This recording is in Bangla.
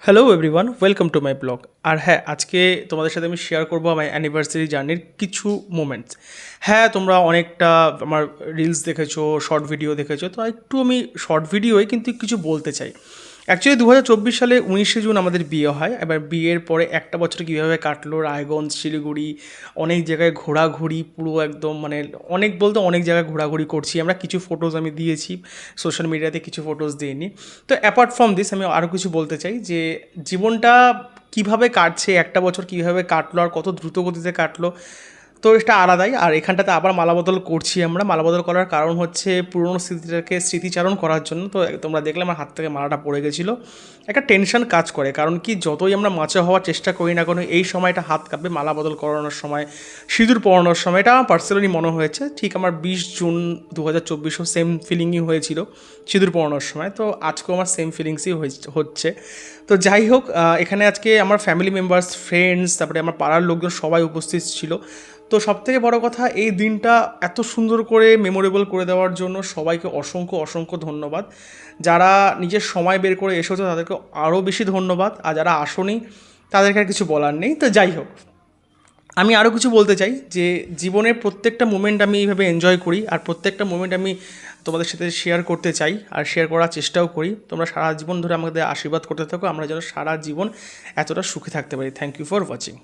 Hello everyone, welcome to my blog. আর হ্যাঁ, আজকে তোমাদের সাথে আমি শেয়ার করবো আমার অ্যানিভার্সারি জার্নির কিছু মোমেন্টস। হ্যাঁ, তোমরা অনেকটা আমার রিলস দেখেছো, শর্ট ভিডিও দেখেছো, তো একটু আমি শর্ট ভিডিওই কিন্তু কিছু বলতে চাই। অ্যাকচুয়ালি 2024 সালে 19শে জুন আমাদের বিয়ে হয়। এবার বিয়ের পরে একটা বছর কীভাবে কাটলো, রায়গঞ্জ, শিলিগুড়ি, অনেক জায়গায় ঘোরাঘুরি, পুরো একদম মানে অনেক বলতে অনেক জায়গায় ঘোরাঘুরি করছি আমরা। কিছু ফটোজ আমি দিয়েছি সোশ্যাল মিডিয়াতে, কিছু ফটোজ দিইনি। তো অ্যাপার্ট ফ্রম দিস আমি আরও কিছু বলতে চাই যে জীবনটা কিভাবে কাটছে, একটা বছর কিভাবে কাটলো আর কত দ্রুত গতিতে কাটলো, তো এটা আলাদাই। আর এখানটাতে আবার মালাবদল করছি আমরা। মালাবদল করার কারণ হচ্ছে পুরনো স্মৃতিটাকে স্মৃতিচারণ করার জন্য। তো তোমরা দেখলে আমার হাত থেকে মালাটা পড়ে গেছিলো। একটা টেনশন কাজ করে, কারণ কি যতই আমরা মাচা হওয়ার চেষ্টা করি না কেন এই সময়টা হাত কাঁপবে। মালা বদল করানোর সময়, সিঁদুর পরানোর সময়, এটা আমার পার্সোনালি মনে হয়েছে ঠিক আমার 20 জুন 2024-ও সেম ফিলিংই হয়েছিল সিঁদুর পরানোর সময়। তো আজকেও আমার সেম ফিলিংসই হচ্ছে। তো যাই হোক, এখানে আজকে আমার ফ্যামিলি মেম্বার্স, ফ্রেন্ডস, তারপরে আমার পাড়ার লোকজন সবাই উপস্থিত ছিল। তো সবথেকে বড় কথা, এই দিনটা এত সুন্দর করে মেমোরেবল করে দেওয়ার জন্য সবাইকে অসংখ্য অসংখ্য ধন্যবাদ। যারা নিজের সময় বের করে এসেছো তাদেরকে আরও বেশি ধন্যবাদ, আর যারা আসোনি তাদেরকে আর কিছু বলার নেই। তো যাই হোক, আমি আরও কিছু বলতে চাই যে জীবনের প্রত্যেকটা মোমেন্ট আমি এইভাবে এনজয় করি, আর প্রত্যেকটা মোমেন্ট আমি তোমাদের সাথে শেয়ার করতে চাই আর শেয়ার করার চেষ্টাও করি। তোমরা সারা জীবন ধরে আমাদের আশীর্বাদ করতে থাকো, আমরা যেন সারা জীবন এতটা সুখে থাকতে পারি। Thank you for watching.